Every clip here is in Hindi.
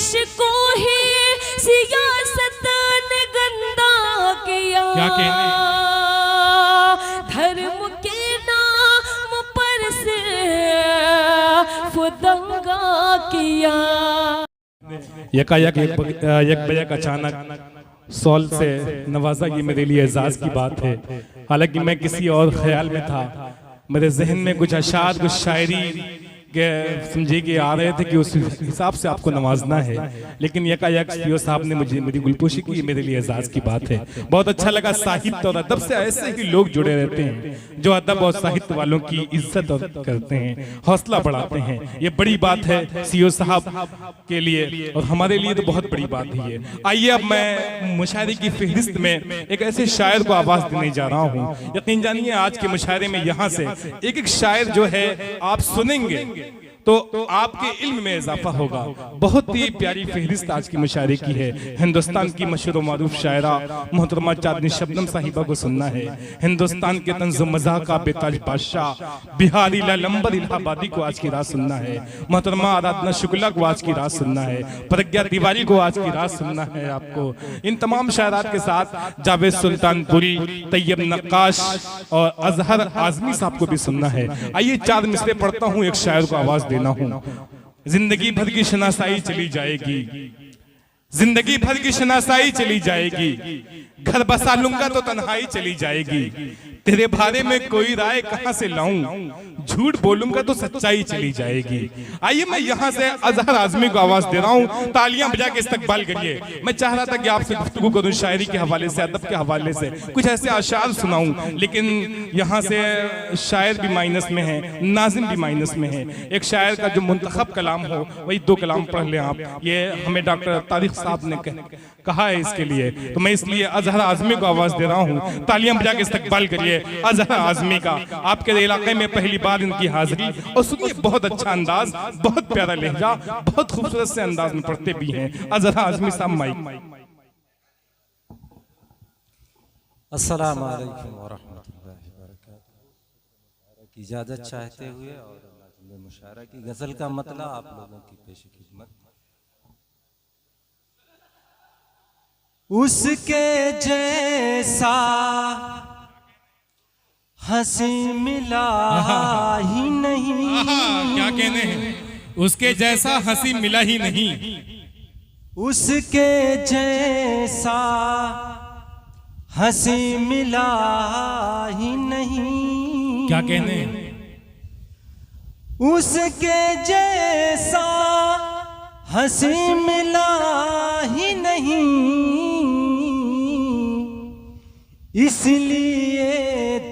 को ही सियासत ने गंदा किया, क्या कहने धर्म के नाम पर से दंगा किया। यकायक एक बजक अचानक सॉल से नवाजा, ये मेरे लिए एजाज की बात है। हालांकि मैं किसी और ख्याल में था, मेरे जहन में कुछ अशार कुछ शायरी के समझे कि आ रहे थे कि उस हिसाब से आपको नवाजना है, लेकिन यकायक सीओ साहब ने मुझे मेरी गुलपोशी की, मेरे लिए एजाज की बात है। बहुत अच्छा लगा। साहित्य और अदब से ऐसे ही लोग जुड़े रहते हैं जो अदब और साहित्य वालों की इज्जत करते हैं, हौसला बढ़ाते हैं। ये बड़ी बात है सीओ साहब के लिए और हमारे लिए तो बहुत बड़ी बात ही है। आइए अब मैं मुशायरे की फहरिस्त में एक ऐसे शायर को आवाज देने जा रहा हूँ। यकीन जानिए आज के मुशायरे में यहाँ से एक एक शायर जो है आप सुनेंगे तो आपके इल्म में इजाफा होगा। बहुत ही प्यारी फहरिस्त आज की मुशायरे की है। हिंदुस्तान की मशहूर और मारूफ शायरा मोहतरमा चांदनी शबनम साहिबा को सुनना है। हिंदुस्तान के तंज़ मज़ा का बेताज बादशाह बिहारी लालंबर इलाहाबादी को आज की रात सुनना है। मोहतरमा आराधना शुक्ला को आज की रात सुनना है। प्रज्ञा तिवारी को आज की रात सुनना है आपको। इन तमाम शायरात के साथ जावेद सुल्तानपुरी, तैयब नक्काश और अजहर आजमी साहब को भी सुनना है। आइए चार मिसरे पढ़ता हूँ, एक शायर को आवाज देना हूं। जिंदगी भर की शनासाई चली जाएगी, जिंदगी भर की शनासाई चली जाएगी, घर बसा लूंगा तो तन्हाई चली जाएगी। तेरे बारे में कोई राय कहां से लाऊं, झूठ बोलूंगा तो सच्चाई चली जाएगी। आइए मैं यहां से अजहर आजमी को आवाज दे रहा हूं, तालियां बजा के इस्तकबाल करिए। मैं चाह रहा था कि आपसे गुफ्तगू करूं शायरी के हवाले से, अदब के हवाले से, कुछ ऐसे अशार सुनाऊं, लेकिन यहां से शायर भी माइनस में है, नाजिम भी माइनस में है। एक शायर का जो मुंतखब कलाम हो वही दो कलाम पढ़ लें आप, ये हमें डॉक्टर तारिक साहब ने कहा है इसके लिए, तो मैं इसलिए अजहर आजमी को आवाज दे रहा हूँ। तालियां बजा के इस्तकबाल करिए अजहर आजमी का। आपके इलाके में पहली बार इनकी हाजिरी, और सुनिए बहुत अच्छा अंदाज, बहुत प्यारा लहजा, बहुत खूबसूरत से अंदाज में पढ़ते भी हैं। अजहर आजमी साहब माइक। अस्सलाम वालेकुम व रहमतुल्लाहि व बरकातहू की इजाज़त चाहते हुए और मुशायरा की गज़ल का मतला आप लोगों की पेश खिदमत। उसके जैसा हंसी मिला ही नहीं, क्या कहने हैं, उसके जैसा हंसी मिला ही नहीं, उसके जैसा हंसी मिला ही नहीं। क्या कहने हैं, उसके जैसा हंसी मिला ही नहीं, इसलिए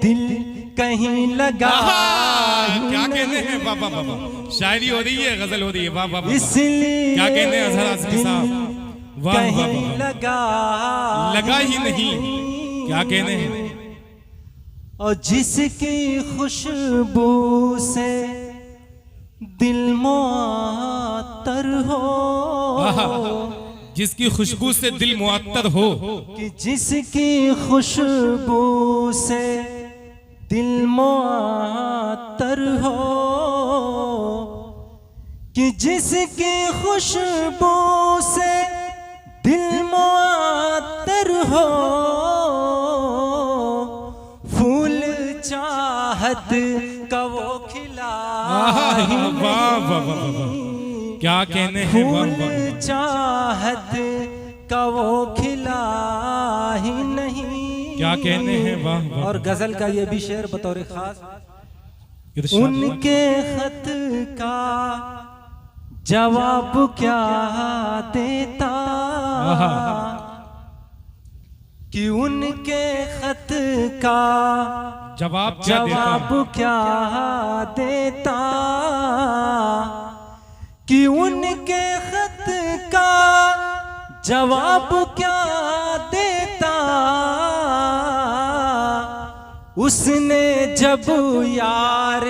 दिल कहीं लगा। क्या कहने हैं, वाह वाह वाह, शायरी हो रही है, गजल हो रही है, वाह वाह वाह। इसलिए क्या कहने हैं अजहर आजमी साहब, वाह वाह कहीं वाह, लगा ही नहीं। क्या कहने हैं, और जिसकी खुशबू से दिल मुअत्तर हो, जिसकी खुशबू से दिल मुअत्तर हो, कि जिसकी खुशबू से दिल मुअत्तर हो, कि जिसकी खुशबू से दिल मुअत्तर हो, फूल चाहत का वो खिला ही नहीं। क्या कहने हैं, फूल चाहत का वो खिला ही नहीं। क्या कहने हैं, वाह वाह। और गजल का ये भी शेर बतौर खास, इरशाद। उनके खत का जवाब क्या देता, कि उनके खत का जवाब क्या देता, कि उनके खत का जवाब क्या देता, उसने जब यार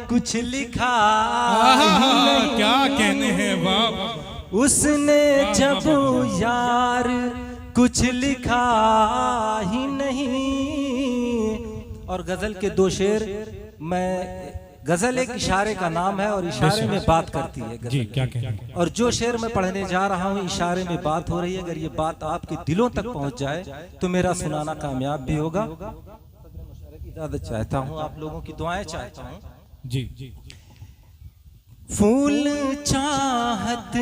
कुछ लिखा नहीं। क्या कहने हैं, वाह। उसने जब यार कुछ लिखा ही नहीं। और गजल के दो शेर मैं गजल एक इशारे का नाम है और इशारे में बात करती है जी गजल। क्या कहें। और जो शेर मैं पढ़ने जा रहा हूँ इशारे में बात हो रही है, अगर ये बात आपके दिलों तक पहुंच जाए तो मेरा सुनाना कामयाब भी होगा। इजाजत चाहता हूँ, आप लोगों की दुआएं चाहता हूँ। जी फूल चाहत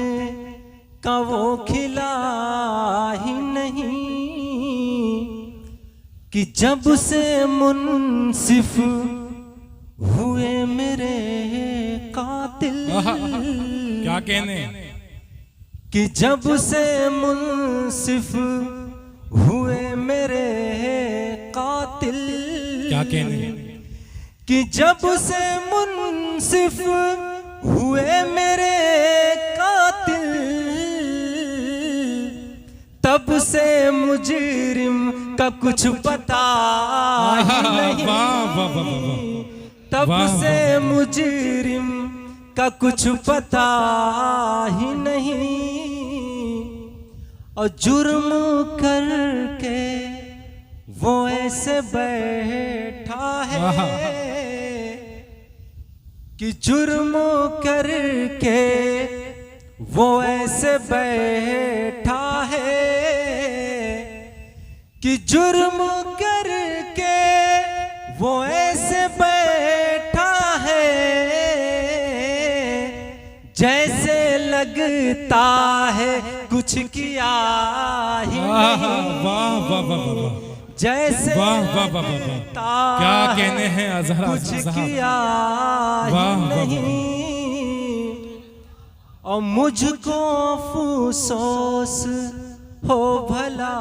का वो खिला ही नहीं कि जब से मुनसिफ हुए मेरे कातिल, क्या कहने। कि जब से मुनसिफ हुए मेरे कातिल, क्या कहने। कि जब से मुनसिफ हुए मेरे कातिल, तब से मुजरिम का कुछ पता ही नहीं। वाह वाह वाह वाह। तब वाह, से वाह, वाह। मुजरिम का कुछ पता ही नहीं, और जुर्म करके वो ऐसे बैठा है कि जुर्म करके वो ऐसे बैठा है, कि जुर्म करके वो ऐसे बैठा है, जैसे लगता है कुछ किया ही नहीं। वाह वाह वाह वाह। जैसे वाह वाह वाह वाह। लगता क्या कहने हैं अजहर कुछ साहब। किया ही वाह, वाह, वाह। नहीं, और मुझको अफसोस हो भला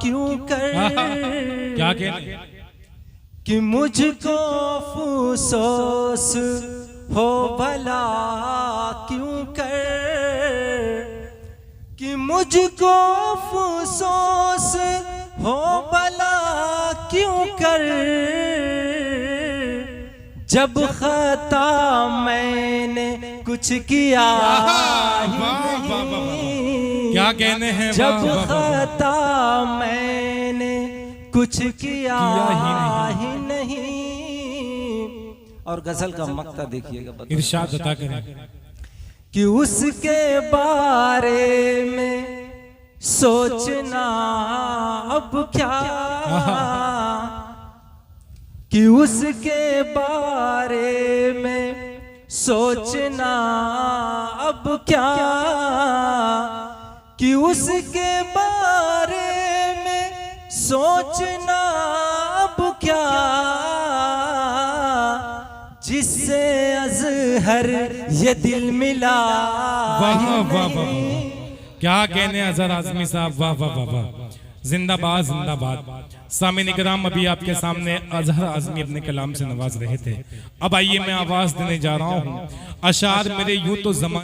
क्यों कर, क्या कहने। कि मुझको अफसोस हो भला क्यों कर, कि मुझको अफसोस हो भला क्यों कर, जब खता मैंने कुछ किया ही नहीं। क्या कहने हैं। जब वाह, वाह, वाह। खता मैंने कुछ किया ही नहीं। और गजल का मक्ता देखिएगा, इरशाद अता करें। कि उसके बारे में सोचना अब क्या, कि उसके बारे में सोचना अब क्या, कि उसके बारे में सोचना अब क्या, जिससे अजहर ये दिल मिला। वाह वाह वाह। क्या कहने अजहर आजमी साहब। वाह वाह वाह वाह। जिंदाबाद जिंदाबाद। सामीन इकराम, अभी आपके सामने अजहर आजमी अपने कलाम से नवाज रहे थे। अब आइए मैं आवाज देने जा रहा हूँ। अशार मेरे यूं तो जमा